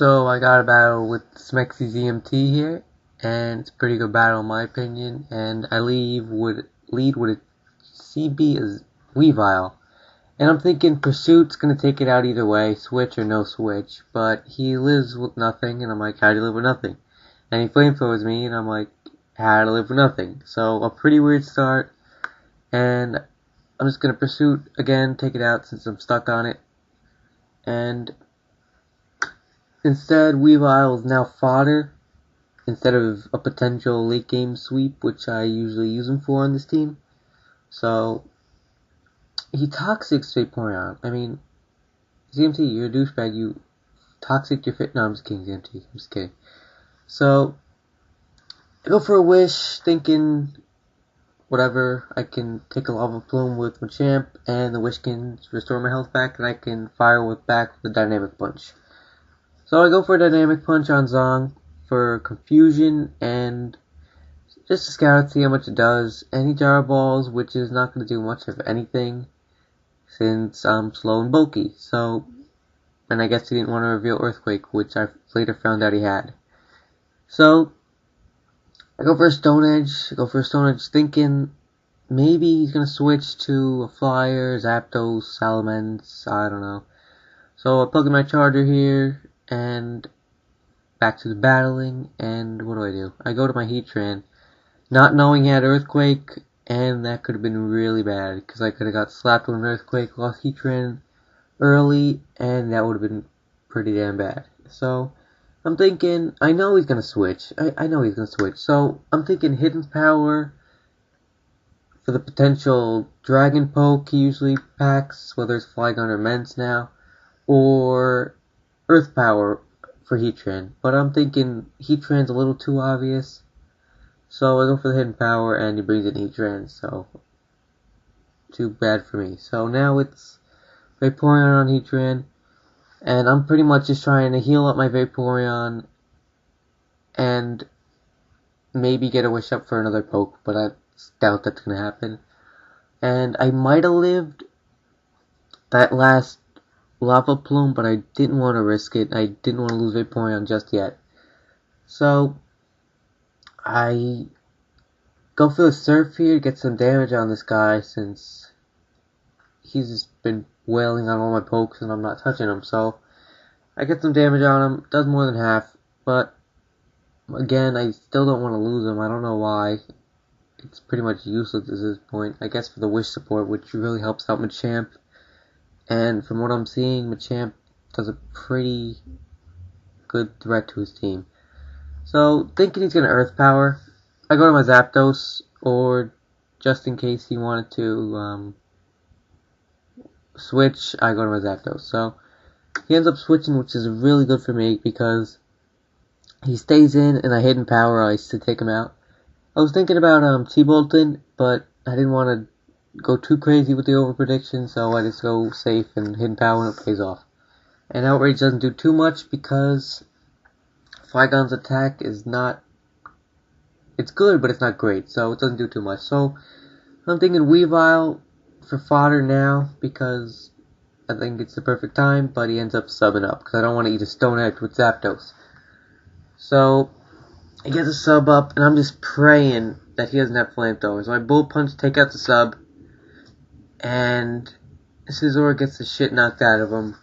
So I got a battle with Smexy ZMT here, and it's a pretty good battle in my opinion, and I lead with a CB as Weavile. And I'm thinking Pursuit's gonna take it out either way, switch or no switch, but he lives with nothing, and I'm like, how do you live with nothing? And he flamethrowers me, and I'm like, how to live with nothing? So a pretty weird start, and I'm just gonna Pursuit again, take it out since I'm stuck on it, and instead, Weavile is now fodder instead of a potential late game sweep, which I usually use him for on this team. So he toxics Vaporeon. I mean, ZMT, you're a douchebag. You toxic your fit. No, I'm just kidding, ZMT. I'm just kidding. So I go for a wish, thinking whatever. I can take a lava plume with Machamp, and the wish can restore my health back, and I can fire with the dynamic punch. So I go for a dynamic punch on Zong for confusion and just to scout out, see how much it does. And he gyro balls, which is not going to do much of anything since I'm slow and bulky. So, and I guess he didn't want to reveal Earthquake, which I later found out he had. So I go for a Stone Edge. Thinking maybe he's going to switch to a Flyer, Zapdos, Salamence, I don't know. So I plug in my charger here, and back to the battling, and what do? I go to my Heatran, not knowing he had Earthquake, and that could have been really bad, because I could have got slapped with an Earthquake, lost Heatran early, and that would have been pretty damn bad. So, I'm thinking, I know he's going to switch, I know he's going to switch, so I'm thinking Hidden Power for the potential Dragon Poke he usually packs, whether it's Flygon or Mence now, or Earth Power for Heatran, but I'm thinking Heatran's a little too obvious, so I go for the Hidden Power, and he brings in Heatran, so too bad for me. So now it's Vaporeon on Heatran, and I'm pretty much just trying to heal up my Vaporeon, and maybe get a wish up for another poke, but I doubt that's going to happen. And I might have lived that last Lava Plume, but I didn't want to risk it. I didn't want to lose Vaporeon just yet. So I go for the Surf here to get some damage on this guy, since he's just been wailing on all my pokes and I'm not touching him. So I get some damage on him, does more than half, but again, I still don't want to lose him. I don't know why. It's pretty much useless at this point. I guess for the wish support, which really helps out Machamp. And from what I'm seeing, Machamp does a pretty good threat to his team. So, thinking he's going to Earth Power, I go to my Zapdos, or just in case he wanted to switch, I go to my Zapdos. So, he ends up switching, which is really good for me, because he stays in, and I Hidden Power ice to take him out. I was thinking about T-Bolton, but I didn't want to go too crazy with the over prediction, so I just go safe and Hidden Power and it pays off. And Outrage doesn't do too much because Flygon's attack is not, it's good, but it's not great, so it doesn't do too much. So I'm thinking Weavile for fodder now, because I think it's the perfect time, but he ends up subbing up, because I don't want to eat a Stone Edge with Zapdos. So he gets a sub up, and I'm just praying that he doesn't have Flamethrower. So I Bullet Punch, take out the sub, and Scizor gets the shit knocked out of him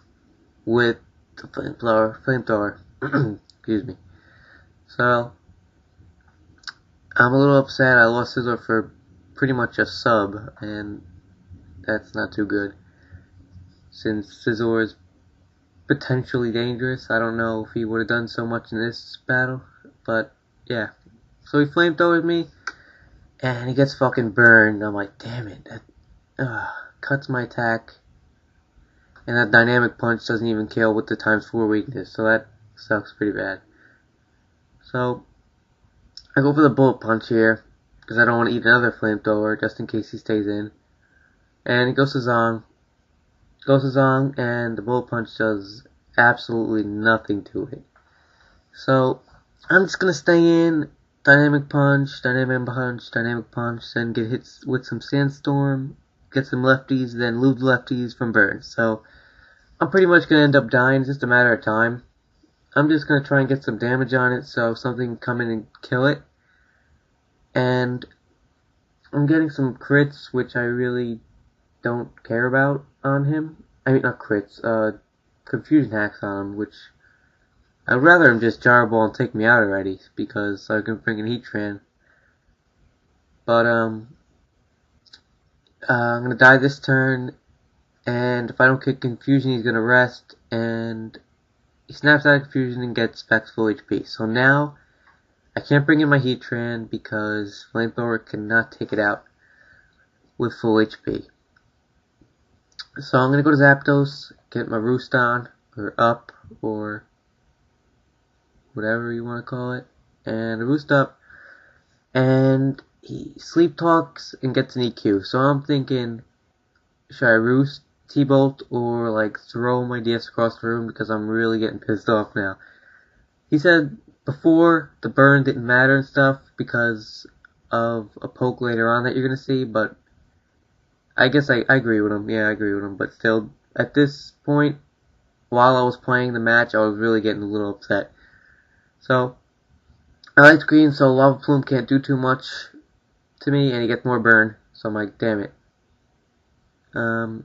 with the flamethrower. Excuse me. So I'm a little upset. I lost Scizor for pretty much a sub, and that's not too good, since Scizor is potentially dangerous. I don't know if he would have done so much in this battle, but yeah. So he flamethrowers me, and he gets fucking burned. I'm like, damn it, that cuts my attack, and that dynamic punch doesn't even kill with the ×4 weakness, so that sucks pretty bad. So I go for the Bullet Punch here, because I don't want to eat another flamethrower, just in case he stays in. And he goes to Zong, and the Bullet Punch does absolutely nothing to it. So I'm just gonna stay in, dynamic punch, then get hit with some Sandstorm, get some lefties, then lose lefties from burns. So I'm pretty much going to end up dying. It's just a matter of time. I'm just going to try and get some damage on it so something can come in and kill it. And I'm getting some crits, which I really don't care about on him. I mean, not crits, confusion hacks on him, which I'd rather him just jar ball and take me out already, because I can bring in Heatran. But, I'm gonna die this turn, and if I don't get confusion, he's gonna rest, and he snaps out of confusion and gets back to full HP. So now, I can't bring in my Heatran because Flamethrower cannot take it out with full HP. So I'm gonna go to Zapdos, get my Roost on, or up, or whatever you want to call it, and Roost up, and he Sleep Talks and gets an EQ. So I'm thinking, should I Roost, T-Bolt, or like throw my DS across the room, because I'm really getting pissed off now. He said before the burn didn't matter and stuff because of a poke later on that you're gonna see, but I guess I agree with him. Yeah, I agree with him, but still, at this point, while I was playing the match, I was really getting a little upset. So, I liked green, so Lava Plume can't do too much to me, and he gets more burn, so I'm like, damn it. The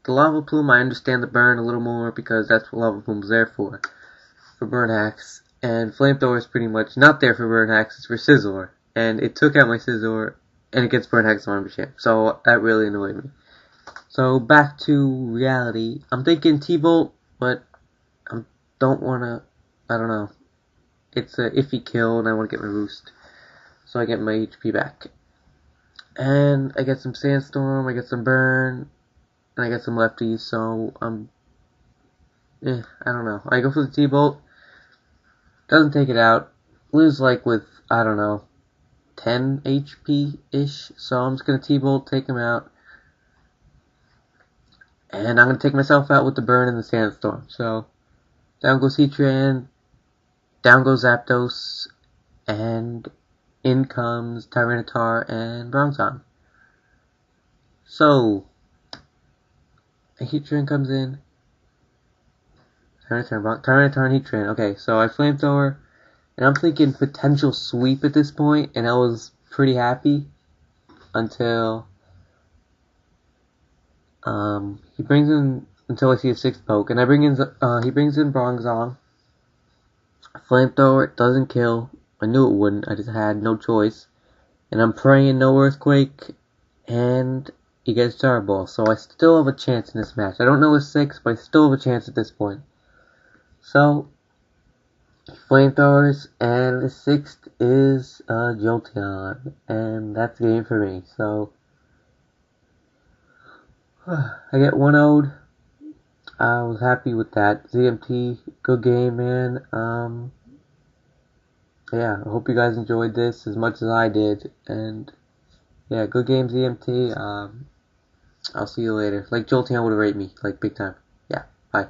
Lava Plume, I understand the burn a little more, because that's what Lava Plume's there for burn hacks, and Flamethrower is pretty much not there for burn hacks, it's for Scizor, and it took out my Scizor, and it gets burn hacks on Champ, so that really annoyed me. So, back to reality. I'm thinking T-Bolt, but I don't wanna, I don't know. It's a iffy kill, and I want to get my Roost. So I get my HP back. And I get some Sandstorm, I get some Burn, and I get some Lefties, so I don't know. I go for the T-Bolt, doesn't take it out, lose like with, I don't know, 10 HP-ish, so I'm just going to T-Bolt, take him out. And I'm going to take myself out with the Burn and the Sandstorm. So, down goes Heatran, down goes Zapdos, and in comes Tyranitar and Bronzong. So, a Heatran comes in. Tyranitar and Heatran. Okay, so I Flamethrower, and I'm thinking potential sweep at this point, and I was pretty happy until he brings in, until I see a 6th poke, and he brings in Bronzong. Flamethrower, it doesn't kill. I knew it wouldn't, I just had no choice. And I'm praying no Earthquake, and he gets Jar Ball, so I still have a chance in this match. I don't know the 6, but I still have a chance at this point. So, Flamethrowers, and the 6th is Jolteon, and that's the game for me. So, I get 1-0'd. I was happy with that. ZMT, good game, man. Yeah, I hope you guys enjoyed this as much as I did. And, yeah, good game, ZMT. I'll see you later. Like, Jolteon would rate me, like, big time. Yeah, bye.